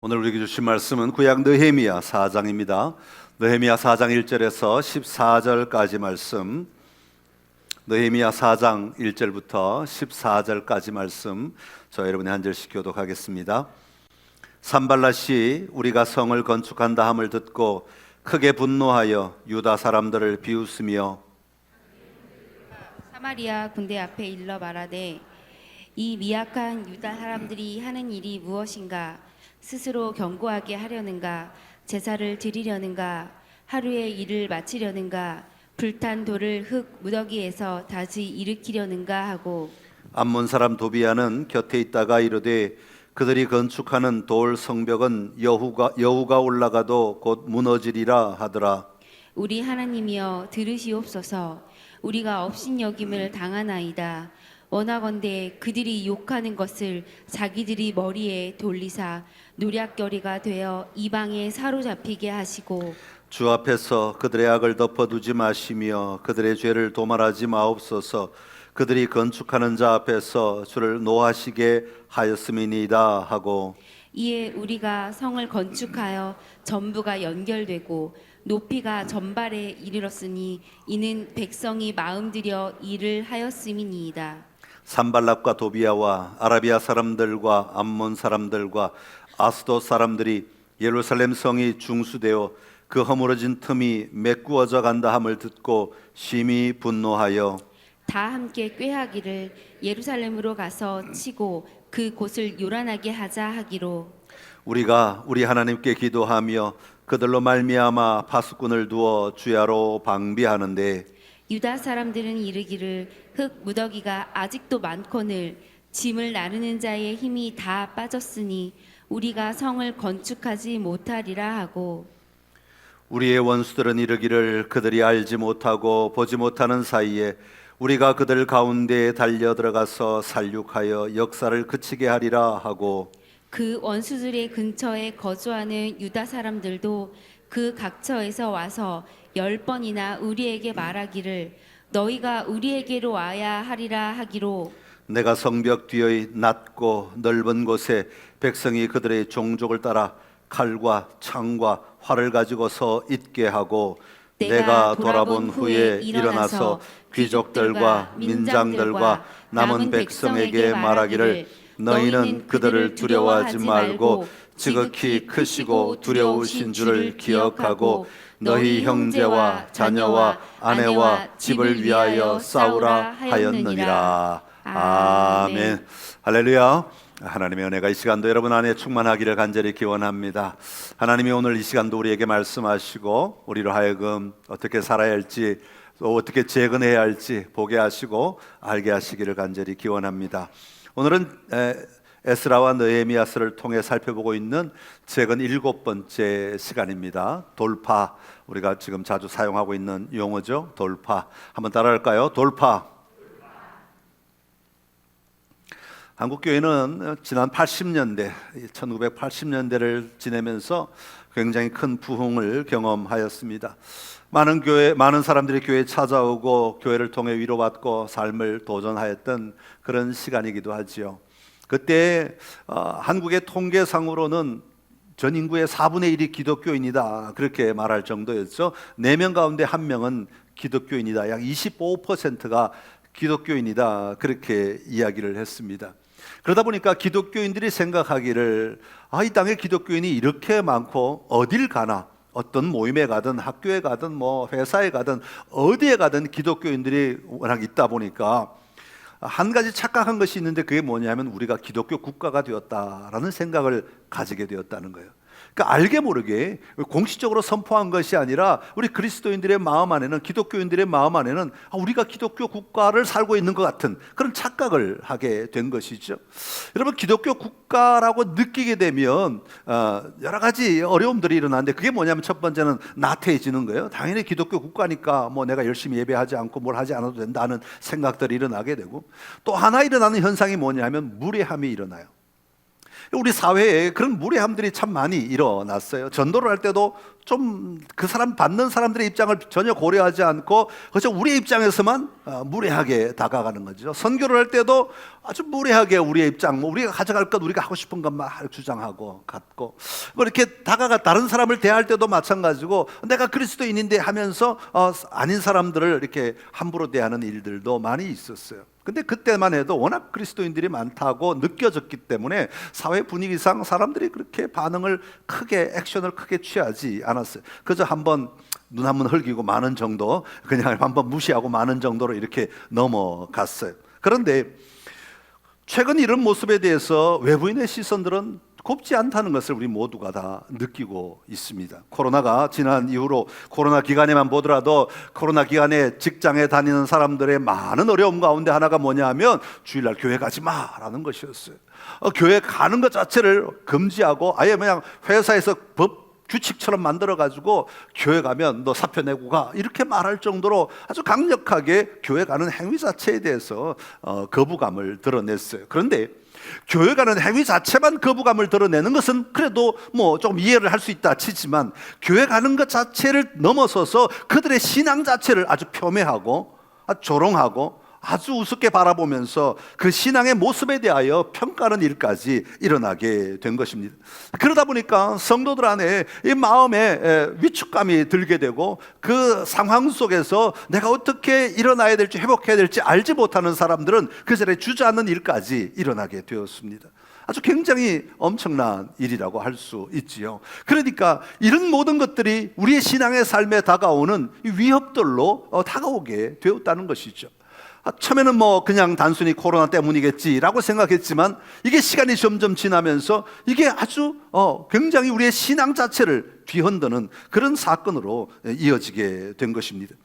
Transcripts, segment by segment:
오늘 우리에게 주신 말씀은 구약 느헤미야 4장입니다. 느헤미야 4장 1절에서 14절까지 말씀, 느헤미야 4장 1절부터 14절까지 말씀, 저 여러분이 한 절씩 교독하겠습니다. 산발랏이 우리가 성을 건축한다 함을 듣고 크게 분노하여 유다 사람들을 비웃으며 사마리아 군대 앞에 일러 말하되 이 미약한 유다 사람들이 하는 일이 무엇인가? 스스로 견고하게 하려는가? 제사를 드리려는가? 하루의 일을 마치려는가? 불탄 돌을 흙 무더기에서 다시 일으키려는가 하고, 암몬 사람 도비야는 곁에 있다가 이르되 그들이 건축하는 돌 성벽은 여우가 올라가도 곧 무너지리라 하더라. 우리 하나님이여 들으시옵소서. 우리가 업신여김을 당하나이다. 원하건대 그들이 욕하는 것을 자기들이 머리에 돌리사 노략거리가 되어 이방에 사로잡히게 하시고, 주 앞에서 그들의 악을 덮어두지 마시며 그들의 죄를 도말하지 마옵소서. 그들이 건축하는 자 앞에서 주를 노하시게 하였음이니이다 하고, 이에 우리가 성을 건축하여 전부가 연결되고 높이가 전발에 이르렀으니 이는 백성이 마음들여 일을 하였음이니이다. 산발락과 도비야와 아라비아 사람들과 암몬 사람들과 아스돗 사람들이 예루살렘 성이 중수되어 그 허물어진 틈이 메꾸어져 간다 함을 듣고 심히 분노하여 다 함께 꾀하기를 예루살렘으로 가서 치고 그 곳을 요란하게 하자 하기로, 우리가 우리 하나님께 기도하며 그들로 말미암아 파수꾼을 두어 주야로 방비하는데 유다 사람들은 이르기를 흙 무더기가 아직도 많거늘 짐을 나르는 자의 힘이 다 빠졌으니 우리가 성을 건축하지 못하리라 하고, 우리의 원수들은 이르기를 그들이 알지 못하고 보지 못하는 사이에 우리가 그들 가운데에 달려 들어가서 살육하여 역사를 그치게 하리라 하고, 그 원수들의 근처에 거주하는 유다 사람들도 그 각처에서 와서 10번이나 우리에게 말하기를 너희가 우리에게로 와야 하리라 하기로, 내가 성벽 뒤의 낮고 넓은 곳에 백성이 그들의 종족을 따라 칼과 창과 활을 가지고서 있게 하고 내가 돌아본 후에 일어나서 귀족들과 민장들과 남은 백성에게 말하기를 너희는 그들을 두려워하지 말고 지극히 크시고 두려우신 줄을 기억하고 너희 형제와 자녀와 아내와 집을 위하여 싸우라 하였느니라. 아멘. 할렐루야. 하나님의 은혜가 이 시간도 여러분 안에 충만하기를 간절히 기원합니다. 하나님이 오늘 이 시간도 우리에게 말씀하시고 우리로 하여금 어떻게 살아야 할지 또 어떻게 재건해야 할지 보게 하시고 알게 하시기를 간절히 기원합니다. 오늘은 에스라와 느헤미야서를 통해 살펴보고 있는 재건 7번째 시간입니다. 돌파, 우리가 지금 자주 사용하고 있는 용어죠. 돌파. 한번 따라할까요? 돌파. 한국교회는 지난 80년대, 1980년대를 지내면서 굉장히 큰 부흥을 경험하였습니다. 많은 사람들이 교회에 찾아오고 교회를 통해 위로받고 삶을 도전하였던 그런 시간이기도 하지요. 그때 한국의 통계상으로는 전 인구의 4분의 1이 기독교인이다 그렇게 말할 정도였죠. 4명 가운데 1명은 기독교인이다. 약 25%가 기독교인이다 그렇게 이야기를 했습니다. 그러다 보니까 기독교인들이 생각하기를 이 땅에 기독교인이 이렇게 많고 어딜 가나 어떤 모임에 가든 학교에 가든 뭐 회사에 가든 어디에 가든 기독교인들이 워낙 있다 보니까 한 가지 착각한 것이 있는데 그게 뭐냐면 우리가 기독교 국가가 되었다라는 생각을 가지게 되었다는 거예요. 그러니까 알게 모르게 공식적으로 선포한 것이 아니라 우리 그리스도인들의 마음 안에는, 기독교인들의 마음 안에는 우리가 기독교 국가를 살고 있는 것 같은 그런 착각을 하게 된 것이죠. 여러분, 기독교 국가라고 느끼게 되면 여러 가지 어려움들이 일어나는데 그게 뭐냐면 첫 번째는 나태해지는 거예요. 당연히 기독교 국가니까 뭐 내가 열심히 예배하지 않고 뭘 하지 않아도 된다는 생각들이 일어나게 되고, 또 하나 일어나는 현상이 뭐냐면 무례함이 일어나요. 우리 사회에 그런 무례함들이 참 많이 일어났어요. 전도를 할 때도 좀 그 사람 받는 사람들의 입장을 전혀 고려하지 않고 그저 우리의 입장에서만 무례하게 다가가는 거죠. 선교를 할 때도 아주 무례하게 우리의 입장, 우리가 가져갈 것, 우리가 하고 싶은 것만 주장하고 갖고 이렇게 다가가 다른 사람을 대할 때도 마찬가지고 내가 그리스도인인데 하면서 아닌 사람들을 이렇게 함부로 대하는 일들도 많이 있었어요. 근데 그때만 해도 워낙 그리스도인들이 많다고 느껴졌기 때문에 사회 분위기상 사람들이 그렇게 반응을 크게 액션을 크게 취하지 않았어요. 그저 한번 눈 한번 흘기고 마는 정도, 그냥 한번 무시하고 마는 정도로 이렇게 넘어갔어요. 그런데 최근 이런 모습에 대해서 외부인의 시선들은 곱지 않다는 것을 우리 모두가 다 느끼고 있습니다. 코로나가 지난 이후로 코로나 기간에만 보더라도 코로나 기간에 직장에 다니는 사람들의 많은 어려움 가운데 하나가 뭐냐 하면 주일날 교회 가지 마라는 것이었어요. 교회 가는 것 자체를 금지하고 아예 그냥 회사에서 법 규칙처럼 만들어가지고 교회 가면 너 사표 내고 가 이렇게 말할 정도로 아주 강력하게 교회 가는 행위 자체에 대해서 거부감을 드러냈어요. 그런데 교회 가는 행위 자체만 거부감을 드러내는 것은 그래도 뭐 조금 이해를 할 수 있다 치지만 교회 가는 것 자체를 넘어서서 그들의 신앙 자체를 아주 폄훼하고 아주 조롱하고 아주 우습게 바라보면서 그 신앙의 모습에 대하여 평가하는 일까지 일어나게 된 것입니다. 그러다 보니까 성도들 안에 이 마음에 위축감이 들게 되고 그 상황 속에서 내가 어떻게 일어나야 될지 회복해야 될지 알지 못하는 사람들은 그 자리에 주저앉는 일까지 일어나게 되었습니다. 아주 굉장히 엄청난 일이라고 할 수 있지요. 그러니까 이런 모든 것들이 우리의 신앙의 삶에 다가오는 위협들로 다가오게 되었다는 것이죠. 처음에는 뭐 그냥 단순히 코로나 때문이겠지라고 생각했지만 이게 시간이 점점 지나면서 이게 아주 굉장히 우리의 신앙 자체를 뒤흔드는 그런 사건으로 이어지게 된 것입니다.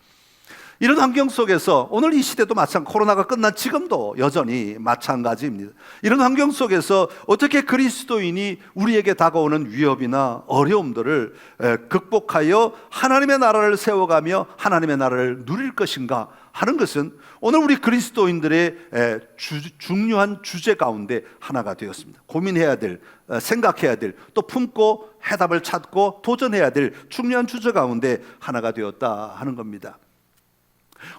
이런 환경 속에서 오늘 이 시대도 코로나가 끝난 지금도 여전히 마찬가지입니다. 이런 환경 속에서 어떻게 그리스도인이 우리에게 다가오는 위협이나 어려움들을 극복하여 하나님의 나라를 세워가며 하나님의 나라를 누릴 것인가 하는 것은 오늘 우리 그리스도인들의 중요한 주제 가운데 하나가 되었습니다. 고민해야 될, 생각해야 될, 또 품고 해답을 찾고 도전해야 될 중요한 주제 가운데 하나가 되었다 하는 겁니다.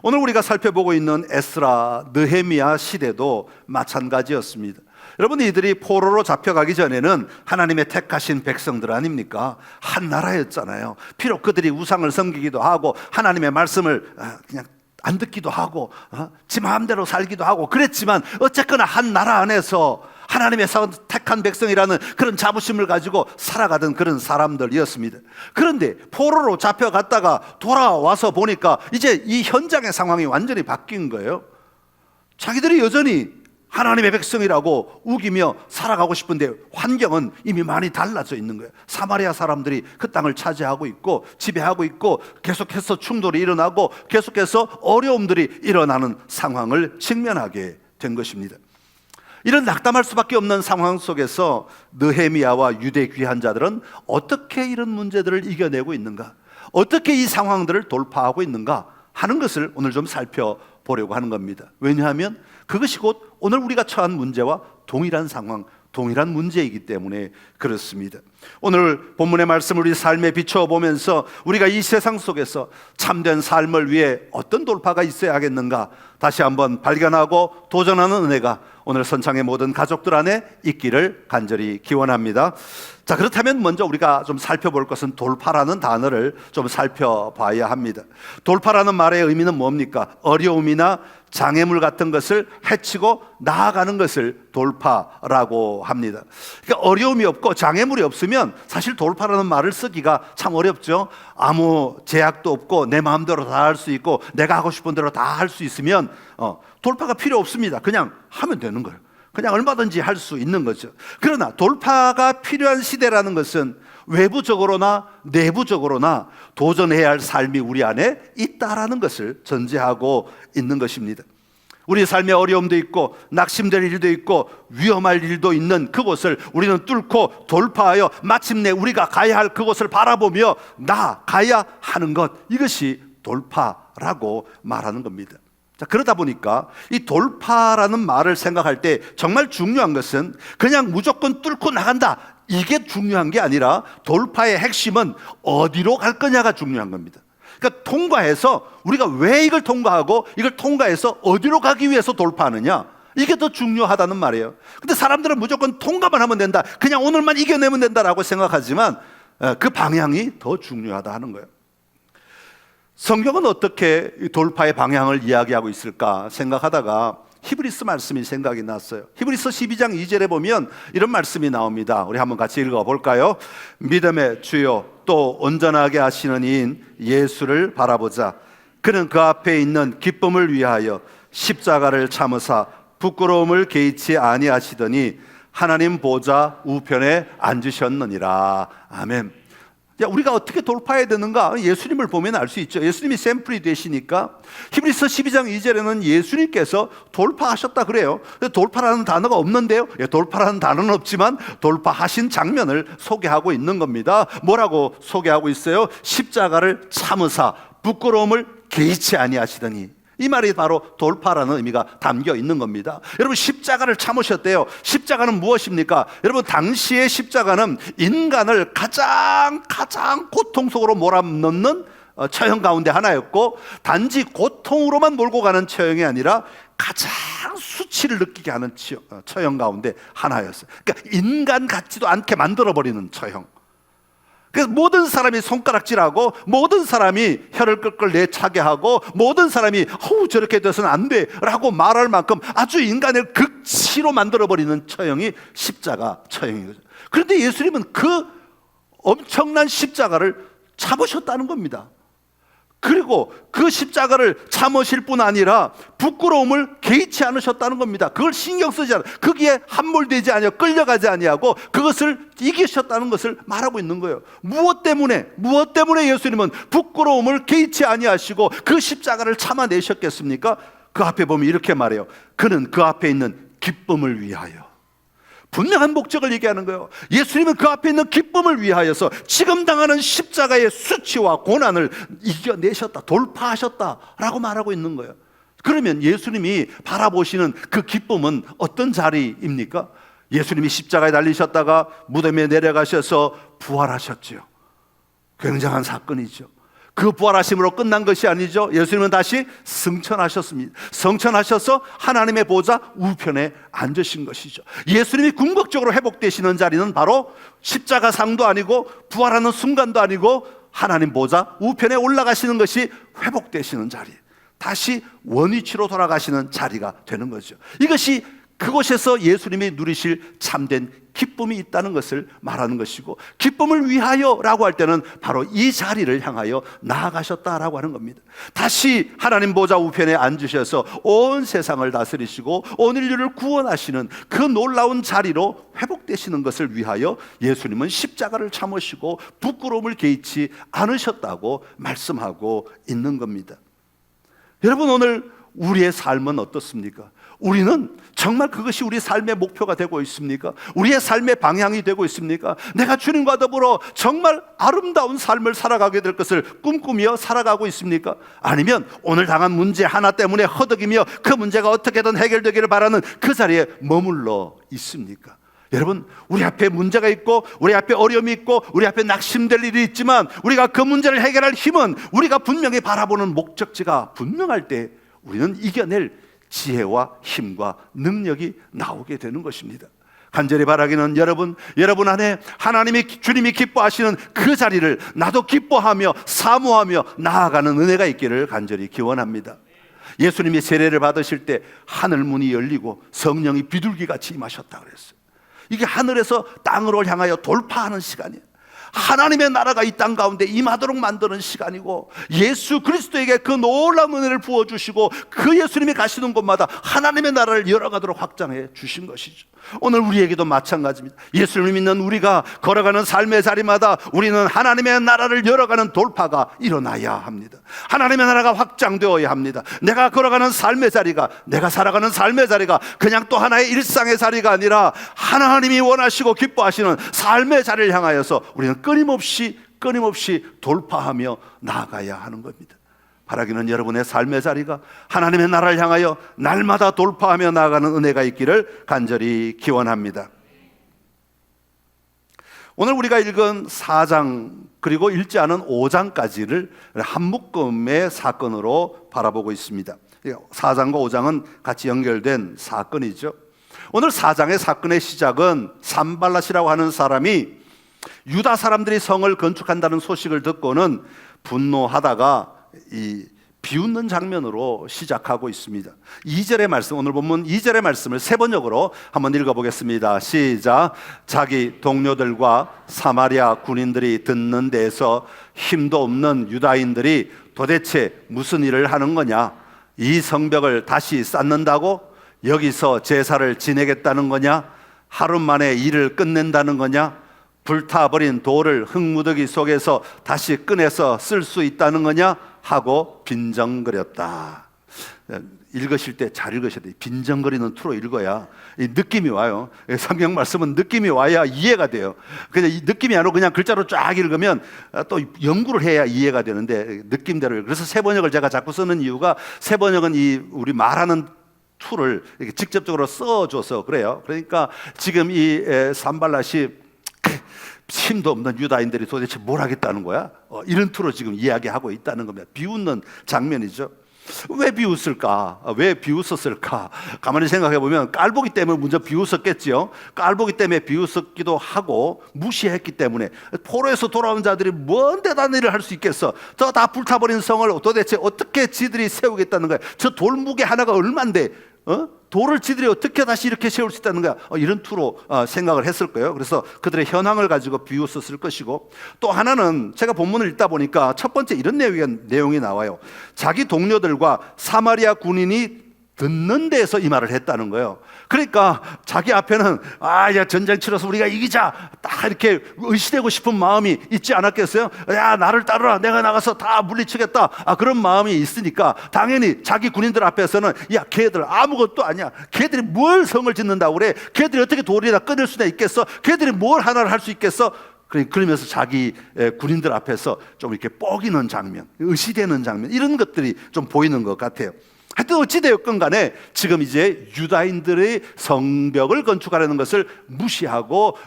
오늘 우리가 살펴보고 있는 에스라, 느헤미야 시대도 마찬가지였습니다. 여러분, 이들이 포로로 잡혀가기 전에는 하나님의 택하신 백성들 아닙니까? 한 나라였잖아요. 비록 그들이 우상을 섬기기도 하고 하나님의 말씀을 그냥 안 듣기도 하고 지 마음대로 살기도 하고 그랬지만 어쨌거나 한 나라 안에서 하나님의 택한 백성이라는 그런 자부심을 가지고 살아가던 그런 사람들이었습니다. 그런데 포로로 잡혀갔다가 돌아와서 보니까 이제 이 현장의 상황이 완전히 바뀐 거예요. 자기들이 여전히 하나님의 백성이라고 우기며 살아가고 싶은데 환경은 이미 많이 달라져 있는 거예요. 사마리아 사람들이 그 땅을 차지하고 있고 지배하고 있고 계속해서 충돌이 일어나고 계속해서 어려움들이 일어나는 상황을 직면하게 된 것입니다. 이런 낙담할 수밖에 없는 상황 속에서 느헤미야와 유대 귀환자들은 어떻게 이런 문제들을 이겨내고 있는가, 어떻게 이 상황들을 돌파하고 있는가 하는 것을 오늘 좀 살펴보려고 하는 겁니다. 왜냐하면 그것이 곧 오늘 우리가 처한 문제와 동일한 상황, 동일한 문제이기 때문에 그렇습니다. 오늘 본문의 말씀을 우리 삶에 비춰보면서 우리가 이 세상 속에서 참된 삶을 위해 어떤 돌파가 있어야 하겠는가 다시 한번 발견하고 도전하는 은혜가 오늘 선창의 모든 가족들 안에 있기를 간절히 기원합니다. 자, 그렇다면 먼저 우리가 좀 살펴볼 것은 돌파라는 단어를 좀 살펴봐야 합니다. 돌파라는 말의 의미는 뭡니까? 어려움이나 장애물 같은 것을 헤치고 나아가는 것을 돌파라고 합니다. 그러니까 어려움이 없고 장애물이 없으면 사실 돌파라는 말을 쓰기가 참 어렵죠. 아무 제약도 없고 내 마음대로 다 할 수 있고 내가 하고 싶은 대로 다 할 수 있으면 돌파가 필요 없습니다. 그냥 하면 되는 거예요. 그냥 얼마든지 할 수 있는 거죠. 그러나 돌파가 필요한 시대라는 것은 외부적으로나 내부적으로나 도전해야 할 삶이 우리 안에 있다라는 것을 전제하고 있는 것입니다. 우리 삶에 어려움도 있고 낙심될 일도 있고 위험할 일도 있는 그곳을 우리는 뚫고 돌파하여 마침내 우리가 가야 할 그곳을 바라보며 나아가야 하는 것, 이것이 돌파라고 말하는 겁니다. 자, 그러다 보니까 이 돌파라는 말을 생각할 때 정말 중요한 것은 그냥 무조건 뚫고 나간다, 이게 중요한 게 아니라 돌파의 핵심은 어디로 갈 거냐가 중요한 겁니다. 그러니까 통과해서 우리가 왜 이걸 통과하고 이걸 통과해서 어디로 가기 위해서 돌파하느냐, 이게 더 중요하다는 말이에요. 근데 사람들은 무조건 통과만 하면 된다, 그냥 오늘만 이겨내면 된다라고 생각하지만 그 방향이 더 중요하다 하는 거예요. 성경은 어떻게 돌파의 방향을 이야기하고 있을까 생각하다가 히브리서 말씀이 생각이 났어요. 히브리서 12장 2절에 보면 이런 말씀이 나옵니다. 우리 한번 같이 읽어볼까요? 믿음의 주요 또 온전하게 하시는 이인 예수를 바라보자. 그는 그 앞에 있는 기쁨을 위하여 십자가를 참으사 부끄러움을 개의치 아니하시더니 하나님 보좌 우편에 앉으셨느니라. 아멘. 우리가 어떻게 돌파해야 되는가? 예수님을 보면 알 수 있죠. 예수님이 샘플이 되시니까 히브리서 12장 2절에는 예수님께서 돌파하셨다 그래요. 돌파라는 단어가 없는데요, 돌파라는 단어는 없지만 돌파하신 장면을 소개하고 있는 겁니다. 뭐라고 소개하고 있어요? 십자가를 참으사 부끄러움을 개의치 아니하시더니, 이 말이 바로 돌파라는 의미가 담겨 있는 겁니다. 여러분, 십자가를 참으셨대요. 십자가는 무엇입니까? 여러분, 당시의 십자가는 인간을 가장 고통 속으로 몰아넣는 처형 가운데 하나였고, 단지 고통으로만 몰고 가는 처형이 아니라 가장 수치를 느끼게 하는 처형 가운데 하나였어요. 그러니까 인간 같지도 않게 만들어버리는 처형. 그래서 모든 사람이 손가락질하고, 모든 사람이 혀를 끌끌 내차게 하고, 모든 사람이 저렇게 돼서는 안 돼 라고 말할 만큼 아주 인간을 극치로 만들어버리는 처형이 십자가 처형이거든요. 그런데 예수님은 그 엄청난 십자가를 참으셨다는 겁니다. 그리고 그 십자가를 참으실 뿐 아니라 부끄러움을 개의치 않으셨다는 겁니다. 그걸 신경 쓰지 않아, 거기에 함몰되지 아니하고 끌려가지 아니하고 그것을 이기셨다는 것을 말하고 있는 거예요. 무엇 때문에 예수님은 부끄러움을 개의치 아니하시고 그 십자가를 참아내셨겠습니까? 그 앞에 보면 이렇게 말해요. 그는 그 앞에 있는 기쁨을 위하여. 분명한 목적을 얘기하는 거예요. 예수님은 그 앞에 있는 기쁨을 위하여서 지금 당하는 십자가의 수치와 고난을 이겨내셨다, 돌파하셨다라고 말하고 있는 거예요. 그러면 예수님이 바라보시는 그 기쁨은 어떤 자리입니까? 예수님이 십자가에 달리셨다가 무덤에 내려가셔서 부활하셨죠. 굉장한 사건이죠. 그 부활하심으로 끝난 것이 아니죠. 예수님은 다시 승천하셨습니다. 승천하셔서 하나님의 보좌 우편에 앉으신 것이죠. 예수님이 궁극적으로 회복되시는 자리는 바로 십자가상도 아니고 부활하는 순간도 아니고 하나님 보좌 우편에 올라가시는 것이 회복되시는 자리, 다시 원위치로 돌아가시는 자리가 되는 거죠. 이것이 그곳에서 예수님이 누리실 참된 기쁨이 있다는 것을 말하는 것이고, 기쁨을 위하여라고 할 때는 바로 이 자리를 향하여 나아가셨다라고 하는 겁니다. 다시 하나님 보좌 우편에 앉으셔서 온 세상을 다스리시고 온 인류를 구원하시는 그 놀라운 자리로 회복되시는 것을 위하여 예수님은 십자가를 참으시고 부끄러움을 개의치 않으셨다고 말씀하고 있는 겁니다. 여러분, 오늘 우리의 삶은 어떻습니까? 우리는 정말 그것이 우리 삶의 목표가 되고 있습니까? 우리의 삶의 방향이 되고 있습니까? 내가 주님과 더불어 정말 아름다운 삶을 살아가게 될 것을 꿈꾸며 살아가고 있습니까? 아니면 오늘 당한 문제 하나 때문에 허덕이며 그 문제가 어떻게든 해결되기를 바라는 그 자리에 머물러 있습니까? 여러분, 우리 앞에 문제가 있고 우리 앞에 어려움이 있고 우리 앞에 낙심될 일이 있지만 우리가 그 문제를 해결할 힘은 우리가 분명히 바라보는 목적지가 분명할 때 우리는 이겨낼 지혜와 힘과 능력이 나오게 되는 것입니다. 간절히 바라기는 여러분 안에 주님이 기뻐하시는 그 자리를 나도 기뻐하며 사모하며 나아가는 은혜가 있기를 간절히 기원합니다. 예수님이 세례를 받으실 때 하늘 문이 열리고 성령이 비둘기같이 임하셨다 그랬어요. 이게 하늘에서 땅으로 향하여 돌파하는 시간이에요. 하나님의 나라가 이 땅 가운데 임하도록 만드는 시간이고, 예수 그리스도에게 그 놀라운 은혜를 부어주시고 그 예수님이 가시는 곳마다 하나님의 나라를 열어가도록 확장해 주신 것이죠. 오늘 우리에게도 마찬가지입니다. 예수를 믿는 우리가 걸어가는 삶의 자리마다 우리는 하나님의 나라를 열어가는 돌파가 일어나야 합니다. 하나님의 나라가 확장되어야 합니다. 내가 걸어가는 삶의 자리가, 내가 살아가는 삶의 자리가 그냥 또 하나의 일상의 자리가 아니라 하나님이 원하시고 기뻐하시는 삶의 자리를 향하여서 우리는 끊임없이 돌파하며 나아가야 하는 겁니다. 바라기는 여러분의 삶의 자리가 하나님의 나라를 향하여 날마다 돌파하며 나아가는 은혜가 있기를 간절히 기원합니다. 오늘 우리가 읽은 4장 그리고 읽지 않은 5장까지를 한 묶음의 사건으로 바라보고 있습니다. 4장과 5장은 같이 연결된 사건이죠. 오늘 4장의 사건의 시작은 산발랏이라고 하는 사람이 유다 사람들이 성을 건축한다는 소식을 듣고는 분노하다가 이 비웃는 장면으로 시작하고 있습니다. 2절의 말씀, 오늘 본문 2절의 말씀을 세 번역으로 한번 읽어보겠습니다. 시작. 자기 동료들과 사마리아 군인들이 듣는 데에서 힘도 없는 유다인들이 도대체 무슨 일을 하는 거냐? 이 성벽을 다시 쌓는다고? 여기서 제사를 지내겠다는 거냐? 하루 만에 일을 끝낸다는 거냐? 불타버린 돌을 흙무더기 속에서 다시 꺼내서 쓸 수 있다는 거냐? 하고 빈정거렸다. 읽으실 때 잘 읽으셔야 돼요. 빈정거리는 투로 읽어야 이 느낌이 와요. 성경 말씀은 느낌이 와야 이해가 돼요. 그냥 이 느낌이 안 오고 그냥 글자로 쫙 읽으면 또 연구를 해야 이해가 되는데 느낌대로. 그래서 세 번역을 제가 자꾸 쓰는 이유가 세 번역은 이 우리 말하는 투를 이렇게 직접적으로 써줘서 그래요. 그러니까 지금 이 산발랏이 힘도 없는 유다인들이 도대체 뭘 하겠다는 거야? 이런 투로 지금 이야기하고 있다는 겁니다. 비웃는 장면이죠. 왜 비웃을까? 왜 비웃었을까? 가만히 생각해 보면 깔보기 때문에 먼저 비웃었겠지요. 깔보기 때문에 비웃었기도 하고 무시했기 때문에 포로에서 돌아온 자들이 뭔 대단한 일을 할 수 있겠어? 저 다 불타버린 성을 도대체 어떻게 지들이 세우겠다는 거야? 저 돌무게 하나가 얼만데 돌을 지들이 어떻게 다시 이렇게 세울 수 있다는 거야? 이런 투로 생각을 했을 거예요. 그래서 그들의 현황을 가지고 비웃었을 것이고, 또 하나는 제가 본문을 읽다 보니까 첫 번째 이런 내용이 나와요. 자기 동료들과 사마리아 군인이 듣는 데에서 이 말을 했다는 거예요. 그러니까 자기 앞에는 야 전쟁 치러서 우리가 이기자 딱 이렇게 의시되고 싶은 마음이 있지 않았겠어요? 야 나를 따르라, 내가 나가서 다 물리치겠다, 그런 마음이 있으니까 당연히 자기 군인들 앞에서는 야 걔들 아무것도 아니야, 걔들이 뭘 성을 짓는다고 그래, 걔들이 어떻게 돌이나 끊을 수나 있겠어, 걔들이 뭘 하나를 할 수 있겠어. 그러면서 자기 군인들 앞에서 좀 이렇게 뻐기는 장면, 의시되는 장면, 이런 것들이 좀 보이는 것 같아요. 하여튼 어찌되었건 간에 지금 이제 유다인들의 성벽을 건축하려는 것을 무시하고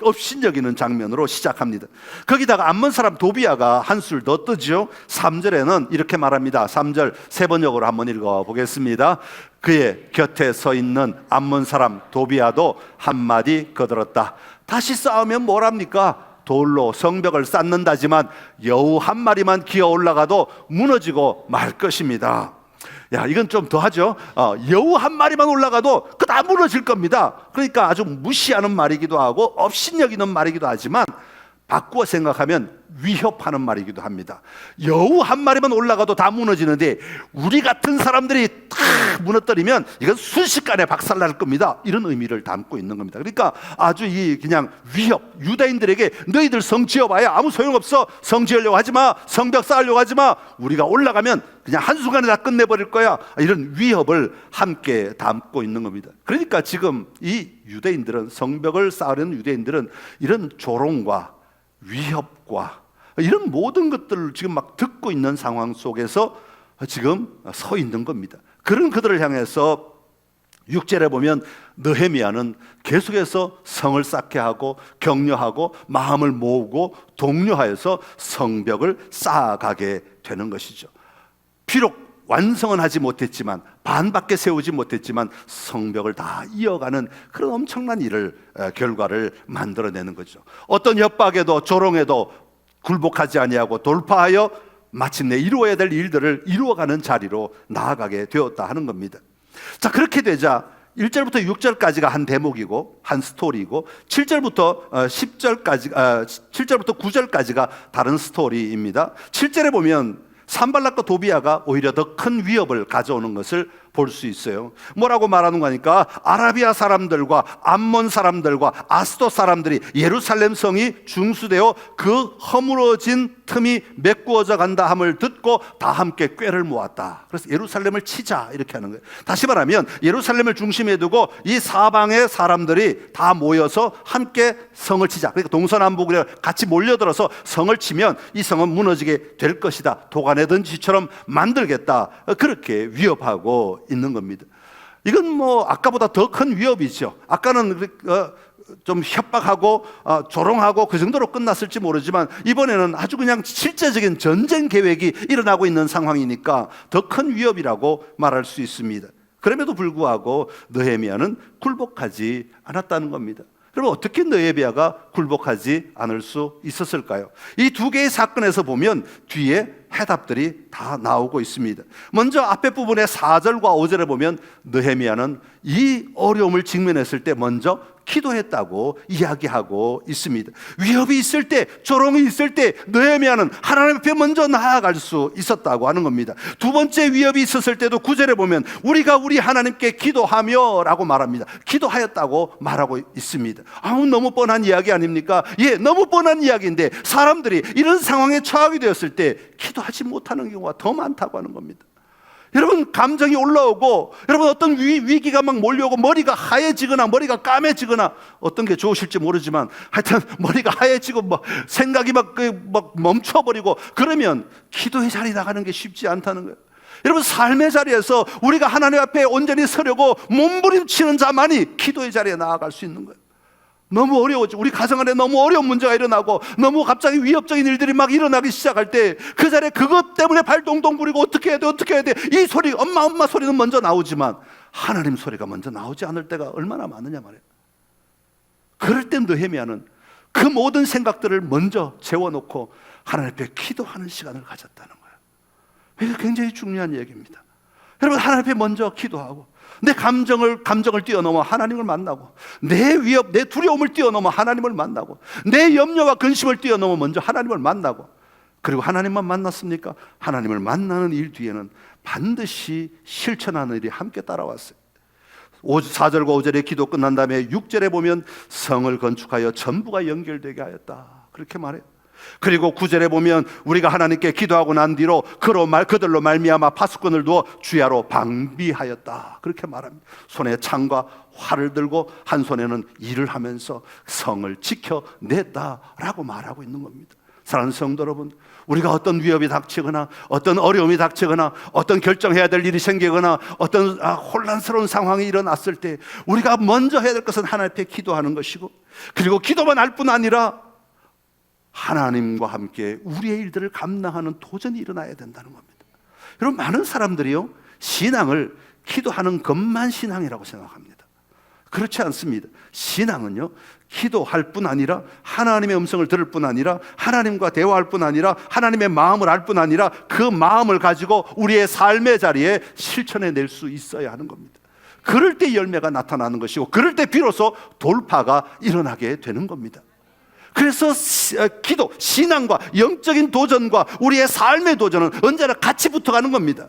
업신여기는 장면으로 시작합니다. 거기다가 암몬 사람 도비아가 한술 더 뜨죠. 3절에는 이렇게 말합니다. 3절 세 번역으로 한번 읽어보겠습니다. 그의 곁에 서 있는 암몬 사람 도비아도 한마디 거들었다. 다시 싸우면 뭐랍니까? 돌로 성벽을 쌓는다지만 여우 한 마리만 기어 올라가도 무너지고 말 것입니다. 야, 이건 좀 더하죠. 여우 한 마리만 올라가도 그 다 무너질 겁니다. 그러니까 아주 무시하는 말이기도 하고 업신여기는 말이기도 하지만 바꾸어 생각하면 위협하는 말이기도 합니다. 여우 한 마리만 올라가도 다 무너지는데 우리 같은 사람들이 탁 무너뜨리면 이건 순식간에 박살날 겁니다. 이런 의미를 담고 있는 겁니다. 그러니까 아주 이 그냥 위협, 유다인들에게 너희들 성 지어봐야 아무 소용없어, 성 지으려고 하지마, 성벽 쌓으려고 하지마, 우리가 올라가면 그냥 한순간에 다 끝내버릴 거야, 이런 위협을 함께 담고 있는 겁니다. 그러니까 지금 이 유대인들은, 성벽을 쌓으려는 유대인들은 이런 조롱과 위협과 이런 모든 것들을 지금 막 듣고 있는 상황 속에서 지금 서 있는 겁니다. 그런 그들을 향해서 6절에 보면 느헤미야는 계속해서 성을 쌓게 하고 격려하고 마음을 모으고 독려하여서 성벽을 쌓아가게 되는 것이죠. 비록 완성은 하지 못했지만, 반밖에 세우지 못했지만 성벽을 다 이어가는 그런 엄청난 일을, 결과를 만들어내는 거죠. 어떤 협박에도 조롱에도 굴복하지 아니하고 돌파하여 마침내 이루어야 될 일들을 이루어가는 자리로 나아가게 되었다 하는 겁니다. 자, 그렇게 되자 1절부터 6절까지가 한 대목이고 한 스토리이고 7절부터 9절까지가 다른 스토리입니다. 7절에 보면 산발랏과 도비아가 오히려 더 큰 위협을 가져오는 것을 볼 수 있어요. 뭐라고 말하는 거니까 아라비아 사람들과 암몬 사람들과 아스도 사람들이 예루살렘 성이 중수되어 그 허물어진 틈이 메꾸어져 간다 함을 듣고 다 함께 꾀를 모았다. 그래서 예루살렘을 치자 이렇게 하는 거예요. 다시 말하면 예루살렘을 중심에 두고 이 사방의 사람들이 다 모여서 함께 성을 치자. 그러니까 동서남북으로 같이 몰려들어서 성을 치면 이 성은 무너지게 될 것이다. 도가내던 쥐처럼 만들겠다. 그렇게 위협하고 있는 겁니다. 이건 뭐 아까보다 더 큰 위협이죠. 아까는 좀 협박하고 조롱하고 그 정도로 끝났을지 모르지만 이번에는 아주 그냥 실제적인 전쟁 계획이 일어나고 있는 상황이니까 더 큰 위협이라고 말할 수 있습니다. 그럼에도 불구하고 느헤미야는 굴복하지 않았다는 겁니다. 그러면 어떻게 느헤미야가 굴복하지 않을 수 있었을까요? 이 두 개의 사건에서 보면 뒤에 해답들이 다 나오고 있습니다. 먼저 앞에 부분의 4절과 5절에 보면 느헤미야는 이 어려움을 직면했을 때 먼저 기도했다고 이야기하고 있습니다. 위협이 있을 때, 조롱이 있을 때 느헤미야는 하나님 앞에 먼저 나아갈 수 있었다고 하는 겁니다. 두 번째 위협이 있었을 때도 9절에 보면 우리가 우리 하나님께 기도하며 라고 말합니다. 기도하였다고 말하고 있습니다. 너무 뻔한 이야기 아닙니까? 예, 너무 뻔한 이야기인데 사람들이 이런 상황에 처하게 되었을 때 기도하지 못하는 경우가 더 많다고 하는 겁니다. 여러분, 감정이 올라오고 여러분 어떤 위기가 막 몰려오고 머리가 하얘지거나 머리가 까매지거나 어떤 게 좋으실지 모르지만 하여튼 머리가 하얘지고 막 생각이 막 멈춰버리고 그러면 기도의 자리에 나가는 게 쉽지 않다는 거예요. 여러분, 삶의 자리에서 우리가 하나님 앞에 온전히 서려고 몸부림치는 자만이 기도의 자리에 나아갈 수 있는 거예요. 너무 어려워져. 우리 가정 안에 너무 어려운 문제가 일어나고 너무 갑자기 위협적인 일들이 막 일어나기 시작할 때 그 자리에 그것 때문에 발 동동 부리고 어떻게 해야 돼 이 소리, 엄마 소리는 먼저 나오지만 하나님 소리가 먼저 나오지 않을 때가 얼마나 많으냐 말이에요. 그럴 때 느헤미야는 그 모든 생각들을 먼저 재워놓고 하나님 앞에 기도하는 시간을 가졌다는 거예요. 이게 굉장히 중요한 얘기입니다. 여러분, 하나님 앞에 먼저 기도하고 내 감정을 뛰어넘어 하나님을 만나고 내 위협, 내 두려움을 뛰어넘어 하나님을 만나고 내 염려와 근심을 뛰어넘어 먼저 하나님을 만나고 그리고 하나님만 만났습니까? 하나님을 만나는 일 뒤에는 반드시 실천하는 일이 함께 따라왔어요. 4절과 5절의 기도 끝난 다음에 6절에 보면 성을 건축하여 전부가 연결되게 하였다 그렇게 말해요. 그리고 9절에 보면 우리가 하나님께 기도하고 난 뒤로 그들로 말미암아 파수꾼을 두어 주야로 방비하였다 그렇게 말합니다. 손에 창과 활을 들고 한 손에는 일을 하면서 성을 지켜냈다라고 말하고 있는 겁니다. 사랑하는 성도 여러분, 우리가 어떤 위협이 닥치거나 어떤 어려움이 닥치거나 어떤 결정해야 될 일이 생기거나 어떤 혼란스러운 상황이 일어났을 때 우리가 먼저 해야 될 것은 하나님 앞에 기도하는 것이고 그리고 기도만 할 뿐 아니라 하나님과 함께 우리의 일들을 감당하는 도전이 일어나야 된다는 겁니다. 여러분, 많은 사람들이요 신앙을 기도하는 것만 신앙이라고 생각합니다. 그렇지 않습니다. 신앙은요 기도할 뿐 아니라 하나님의 음성을 들을 뿐 아니라 하나님과 대화할 뿐 아니라 하나님의 마음을 알 뿐 아니라 그 마음을 가지고 우리의 삶의 자리에 실천해낼 수 있어야 하는 겁니다. 그럴 때 열매가 나타나는 것이고 그럴 때 비로소 돌파가 일어나게 되는 겁니다. 그래서 기도, 신앙과 영적인 도전과 우리의 삶의 도전은 언제나 같이 붙어가는 겁니다.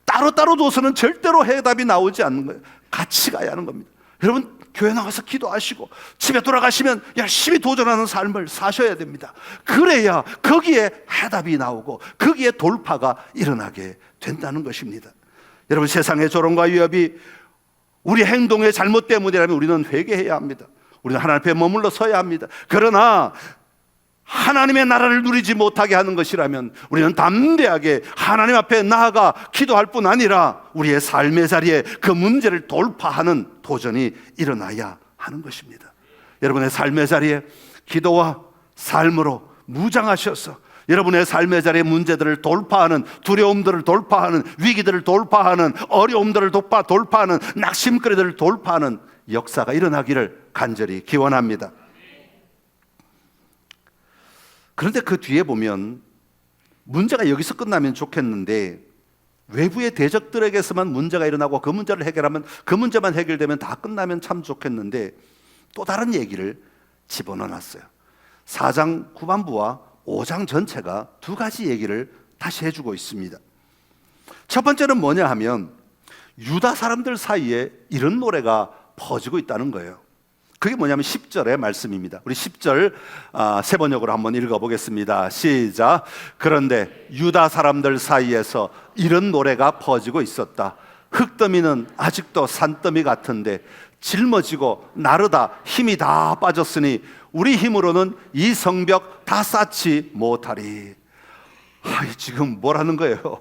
따로따로 둬서는 절대로 해답이 나오지 않는 거예요. 같이 가야 하는 겁니다. 여러분, 교회 나가서 기도하시고 집에 돌아가시면 열심히 도전하는 삶을 사셔야 됩니다. 그래야 거기에 해답이 나오고 거기에 돌파가 일어나게 된다는 것입니다. 여러분, 세상의 조롱과 위협이 우리 행동의 잘못 때문이라면 우리는 회개해야 합니다. 우리는 하나님 앞에 머물러 서야 합니다. 그러나 하나님의 나라를 누리지 못하게 하는 것이라면 우리는 담대하게 하나님 앞에 나아가 기도할 뿐 아니라 우리의 삶의 자리에 그 문제를 돌파하는 도전이 일어나야 하는 것입니다. 여러분의 삶의 자리에 기도와 삶으로 무장하셔서 여러분의 삶의 자리의 문제들을 돌파하는, 두려움들을 돌파하는, 위기들을 돌파하는, 어려움들을 돌파하는, 낙심거리들을 돌파하는 역사가 일어나기를 간절히 기원합니다. 그런데 그 뒤에 보면 문제가 여기서 끝나면 좋겠는데 외부의 대적들에게서만 문제가 일어나고 그 문제를 해결하면 그 문제만 해결되면 다 끝나면 참 좋겠는데 또 다른 얘기를 집어넣어놨어요. 4장 후반부와 5장 전체가 두 가지 얘기를 다시 해주고 있습니다. 첫 번째는 뭐냐 하면 유다 사람들 사이에 이런 노래가 퍼지고 있다는 거예요. 그게 뭐냐면 10절의 말씀입니다. 우리 10절 세 번역으로 한번 읽어보겠습니다. 시작. 그런데 유다 사람들 사이에서 이런 노래가 퍼지고 있었다. 흙더미는 아직도 산더미 같은데 짊어지고 나르다 힘이 다 빠졌으니 우리 힘으로는 이 성벽 다 쌓지 못하리. 지금 뭐라는 거예요?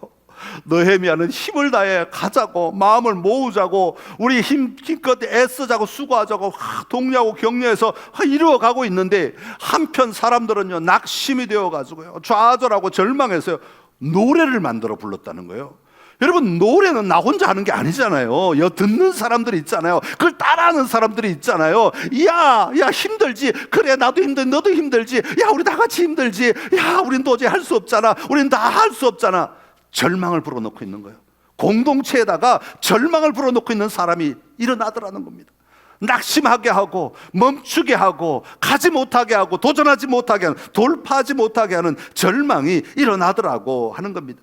느헤미야는 힘을 다해 가자고, 마음을 모으자고, 우리 힘껏 애쓰자고, 수고하자고 독려하고 격려해서 이루어가고 있는데, 한편 사람들은요 낙심이 되어가지고요 좌절하고 절망해서요 노래를 만들어 불렀다는 거예요. 여러분, 노래는 나 혼자 하는 게 아니잖아요. 듣는 사람들이 있잖아요. 그걸 따라하는 사람들이 있잖아요. 야 힘들지. 그래, 나도 힘들지. 너도 힘들지. 야, 우리 다 같이 힘들지. 야, 우린 도저히 할 수 없잖아. 우린 다 할 수 없잖아. 절망을 불어넣고 있는 거예요. 공동체에다가 절망을 불어넣고 있는 사람이 일어나더라는 겁니다. 낙심하게 하고, 멈추게 하고, 가지 못하게 하고, 도전하지 못하게 하는, 돌파하지 못하게 하는 절망이 일어나더라고 하는 겁니다.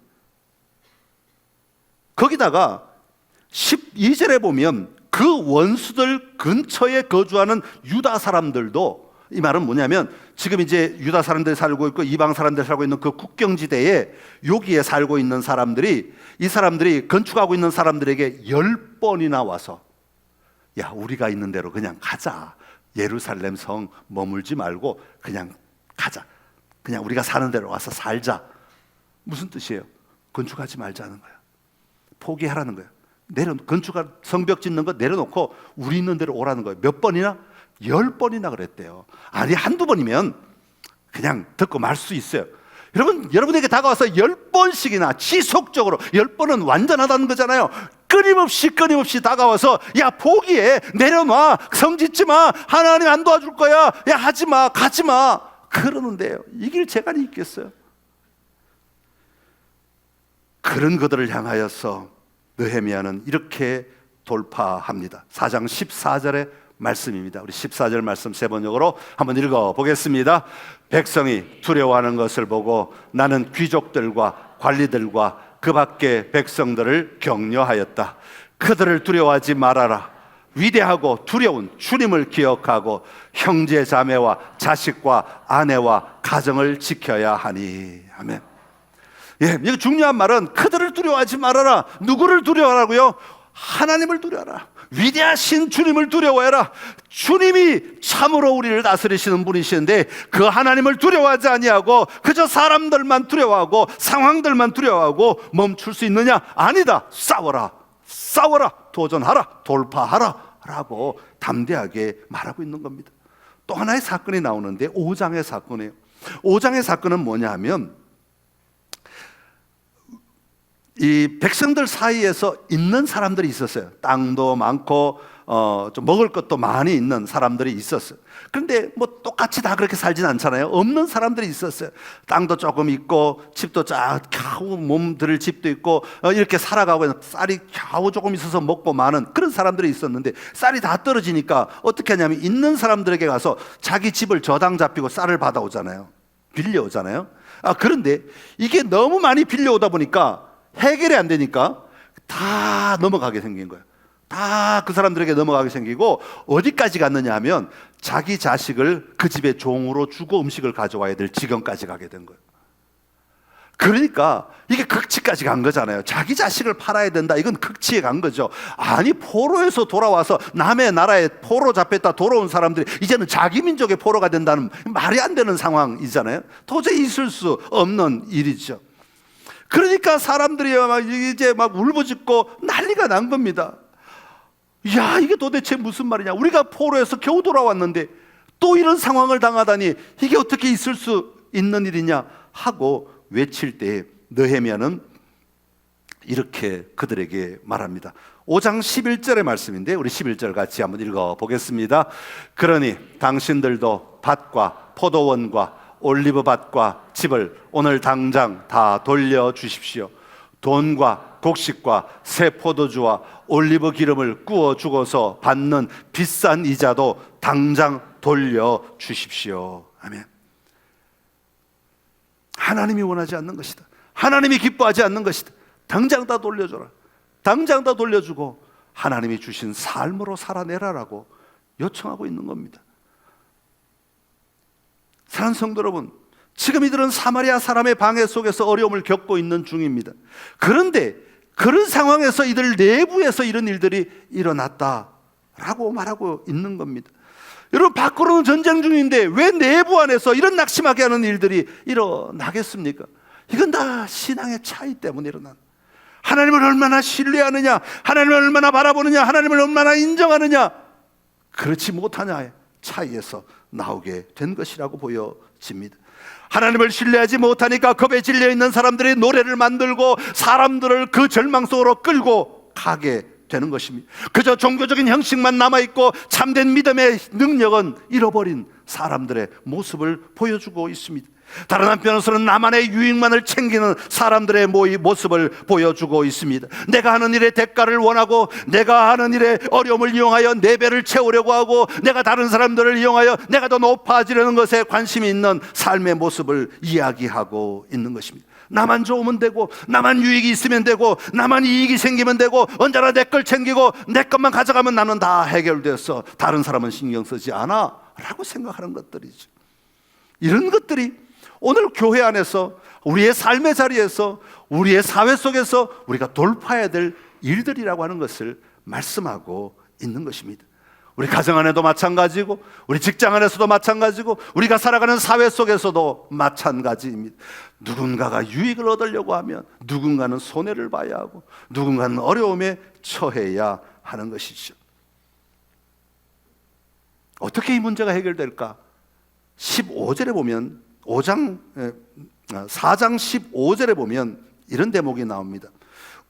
거기다가 12절에 보면 그 원수들 근처에 거주하는 유다 사람들도, 이 말은 뭐냐면 지금 이제 유다 사람들이 살고 있고 이방 사람들이 살고 있는 그 국경지대에 여기에 살고 있는 사람들이, 이 사람들이 건축하고 있는 사람들에게 10번이나 와서 야, 우리가 있는 대로 그냥 가자. 예루살렘 성 머물지 말고 그냥 가자. 그냥 우리가 사는 대로 와서 살자. 무슨 뜻이에요? 건축하지 말자는 거예요. 포기하라는 거예요. 건축할 성벽 짓는 거 내려놓고 우리 있는 대로 오라는 거예요. 몇 번이나? 10번이나 그랬대요. 아니, 한두 번이면 그냥 듣고 말 수 있어요. 여러분에게 다가와서 10번씩이나 지속적으로, 10번은 완전하다는 거잖아요. 끊임없이 다가와서 야, 포기해, 내려놔, 성 짓지 마, 하나님 안 도와줄 거야, 야, 하지 마, 가지 마, 그러는데요, 이길 재간이 있겠어요? 그런 그들을 향하여서 느헤미야는 이렇게 돌파합니다. 4장 14절의 말씀입니다. 우리 14절 말씀 세 번역으로 한번 읽어보겠습니다. 백성이 두려워하는 것을 보고 나는 귀족들과 관리들과 그 밖의 백성들을 격려하였다. 그들을 두려워하지 말아라. 위대하고 두려운 주님을 기억하고 형제 자매와 자식과 아내와 가정을 지켜야 하니. 아멘. 예, 이거 중요한 말은 그들을 두려워하지 말아라. 누구를 두려워하라고요? 하나님을 두려워하라. 위대하신 주님을 두려워해라. 주님이 참으로 우리를 다스리시는 분이시는데 그 하나님을 두려워하지 아니하고 그저 사람들만 두려워하고 상황들만 두려워하고 멈출 수 있느냐? 아니다. 싸워라, 도전하라, 돌파하라 라고 담대하게 말하고 있는 겁니다. 또 하나의 사건이 나오는데 5장의 사건이에요. 5장의 사건은 뭐냐 하면 이 백성들 사이에서 있는 사람들이 있었어요. 땅도 많고 좀 먹을 것도 많이 있는 사람들이 있었어요. 그런데 뭐 똑같이 다 그렇게 살진 않잖아요. 없는 사람들이 있었어요. 땅도 조금 있고 집도 겨우 몸들을 집도 있고 이렇게 살아가고 쌀이 겨우 조금 있어서 먹고 마는 그런 사람들이 있었는데 쌀이 다 떨어지니까 어떻게 하냐면 있는 사람들에게 가서 자기 집을 저당 잡히고 쌀을 받아오잖아요. 빌려오잖아요. 그런데 이게 너무 많이 빌려오다 보니까 해결이 안 되니까 다 넘어가게 생긴 거예요. 다 그 사람들에게 넘어가게 생기고 어디까지 갔느냐 하면 자기 자식을 그 집에 종으로 주고 음식을 가져와야 될 지경까지 가게 된 거예요. 그러니까 이게 극치까지 간 거잖아요. 자기 자식을 팔아야 된다. 이건 극치에 간 거죠. 아니, 포로에서 돌아와서 남의 나라에 포로 잡혔다 돌아온 사람들이 이제는 자기 민족의 포로가 된다는 말이 안 되는 상황이잖아요. 도저히 있을 수 없는 일이죠. 그러니까 사람들이 이제 막 울부짖고 난리가 난 겁니다. 야, 이게 도대체 무슨 말이냐? 우리가 포로에서 겨우 돌아왔는데 또 이런 상황을 당하다니 이게 어떻게 있을 수 있는 일이냐 하고 외칠 때 느헤미야는 이렇게 그들에게 말합니다. 5장 11절의 말씀인데 우리 11절 같이 한번 읽어보겠습니다. 그러니 당신들도 밭과 포도원과 올리브밭과 집을 오늘 당장 다 돌려주십시오. 돈과 곡식과 새 포도주와 올리브 기름을 구워 주고서 받는 비싼 이자도 당장 돌려주십시오. 아멘. 하나님이 원하지 않는 것이다. 하나님이 기뻐하지 않는 것이다. 당장 다 돌려줘라. 당장 다 돌려주고 하나님이 주신 삶으로 살아내라라고 요청하고 있는 겁니다. 사랑하는 성도 여러분, 지금 이들은 사마리아 사람의 방해 속에서 어려움을 겪고 있는 중입니다. 그런데 그런 상황에서 이들 내부에서 이런 일들이 일어났다라고 말하고 있는 겁니다. 여러분, 밖으로는 전쟁 중인데 왜 내부 안에서 이런 낙심하게 하는 일들이 일어나겠습니까? 이건 다 신앙의 차이 때문에 일어난, 하나님을 얼마나 신뢰하느냐, 하나님을 얼마나 바라보느냐, 하나님을 얼마나 인정하느냐, 그렇지 못하냐의 차이에서 나오게 된 것이라고 보여집니다. 하나님을 신뢰하지 못하니까 겁에 질려 있는 사람들이 노래를 만들고 사람들을 그 절망 속으로 끌고 가게 되는 것입니다. 그저 종교적인 형식만 남아있고 참된 믿음의 능력은 잃어버린 사람들의 모습을 보여주고 있습니다. 다른 한편으로는 나만의 유익만을 챙기는 사람들의 모습을 보여주고 있습니다. 내가 하는 일의 대가를 원하고, 내가 하는 일의 어려움을 이용하여 내 배를 채우려고 하고, 내가 다른 사람들을 이용하여 내가 더 높아지려는 것에 관심이 있는 삶의 모습을 이야기하고 있는 것입니다. 나만 좋으면 되고, 나만 유익이 있으면 되고, 나만 이익이 생기면 되고, 언제나 내 걸 챙기고 내 것만 가져가면 나는 다 해결되었어, 다른 사람은 신경 쓰지 않아 라고 생각하는 것들이죠. 이런 것들이 오늘 교회 안에서, 우리의 삶의 자리에서, 우리의 사회 속에서 우리가 돌파해야 될 일들이라고 하는 것을 말씀하고 있는 것입니다. 우리 가정 안에도 마찬가지고, 우리 직장 안에서도 마찬가지고, 우리가 살아가는 사회 속에서도 마찬가지입니다. 누군가가 유익을 얻으려고 하면 누군가는 손해를 봐야 하고, 누군가는 어려움에 처해야 하는 것이죠. 어떻게 이 문제가 해결될까? 15절에 보면, 4장 15절에 보면 이런 대목이 나옵니다.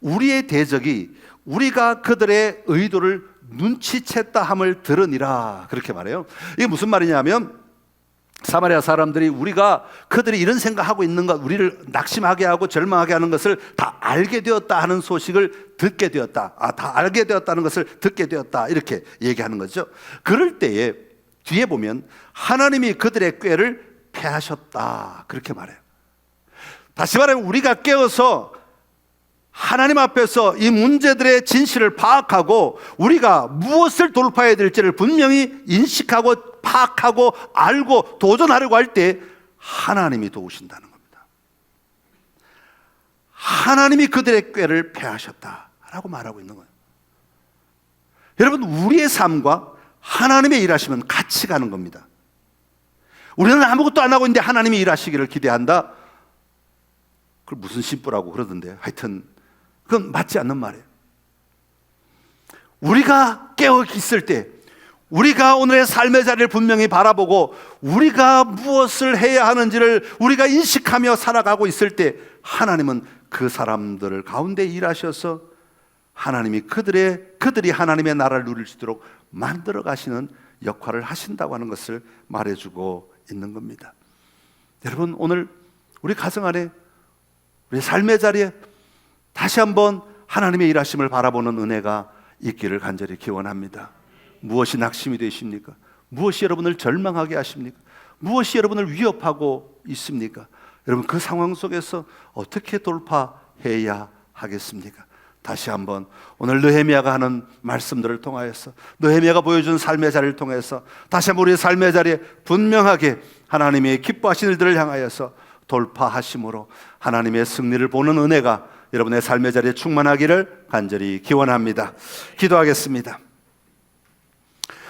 우리의 대적이 우리가 그들의 의도를 눈치챘다 함을 들으니라, 그렇게 말해요. 이게 무슨 말이냐면, 사마리아 사람들이 우리가 그들이 이런 생각하고 있는 것, 우리를 낙심하게 하고 절망하게 하는 것을 다 알게 되었다 하는 소식을 듣게 되었다, 다 알게 되었다는 것을 듣게 되었다, 이렇게 얘기하는 거죠. 그럴 때에 뒤에 보면 하나님이 그들의 꾀를 패하셨다, 그렇게 말해요. 다시 말하면 우리가 깨어서 하나님 앞에서 이 문제들의 진실을 파악하고 우리가 무엇을 돌파해야 될지를 분명히 인식하고 파악하고 알고 도전하려고 할 때 하나님이 도우신다는 겁니다. 하나님이 그들의 꾀를 패하셨다라고 말하고 있는 거예요. 여러분, 우리의 삶과 하나님의 일하시면 같이 가는 겁니다. 우리는 아무것도 안 하고 있는데 하나님이 일하시기를 기대한다? 그걸 무슨 심부라고 그러던데, 하여튼 그건 맞지 않는 말이에요. 우리가 깨어 있을 때, 우리가 오늘의 삶의 자리를 분명히 바라보고 우리가 무엇을 해야 하는지를 우리가 인식하며 살아가고 있을 때, 하나님은 그 사람들 가운데 일하셔서 하나님이 그들이 하나님의 나라를 누릴 수 있도록 만들어 가시는 역할을 하신다고 하는 것을 말해주고 있는 겁니다. 여러분, 오늘 우리 가정 안에, 우리 삶의 자리에 다시 한번 하나님의 일하심을 바라보는 은혜가 있기를 간절히 기원합니다. 무엇이 낙심이 되십니까? 무엇이 여러분을 절망하게 하십니까? 무엇이 여러분을 위협하고 있습니까? 여러분, 그 상황 속에서 어떻게 돌파해야 하겠습니까? 다시 한번 오늘 느헤미야가 하는 말씀들을 통하여서, 느헤미야가 보여준 삶의 자리를 통해서 다시 한번 우리의 삶의 자리에 분명하게 하나님의 기뻐하신 일들을 향하여서 돌파하심으로 하나님의 승리를 보는 은혜가 여러분의 삶의 자리에 충만하기를 간절히 기원합니다. 기도하겠습니다.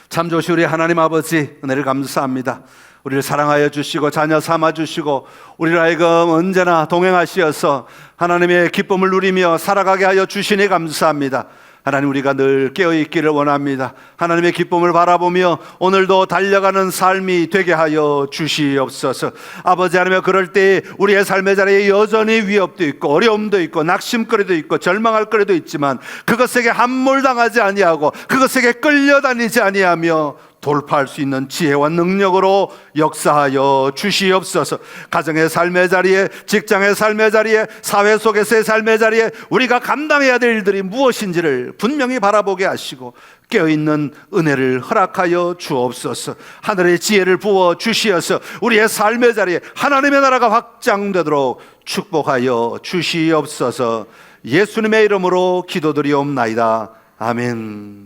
참 좋으신 우리 하나님 아버지, 은혜를 감사합니다. 우리를 사랑하여 주시고 자녀 삼아 주시고 우리를 하여금 언제나 동행하시어서 하나님의 기쁨을 누리며 살아가게 하여 주시니 감사합니다. 하나님, 우리가 늘 깨어있기를 원합니다. 하나님의 기쁨을 바라보며 오늘도 달려가는 삶이 되게 하여 주시옵소서. 아버지 하나님, 그럴 때 우리의 삶의 자리에 여전히 위협도 있고 어려움도 있고 낙심거리도 있고 절망할 거리도 있지만 그것에게 함몰당하지 아니하고 그것에게 끌려다니지 아니하며 돌파할 수 있는 지혜와 능력으로 역사하여 주시옵소서. 가정의 삶의 자리에, 직장의 삶의 자리에, 사회 속에서의 삶의 자리에 우리가 감당해야 될 일들이 무엇인지를 분명히 바라보게 하시고 깨어있는 은혜를 허락하여 주옵소서. 하늘의 지혜를 부어 주시어서 우리의 삶의 자리에 하나님의 나라가 확장되도록 축복하여 주시옵소서. 예수님의 이름으로 기도드리옵나이다. 아멘.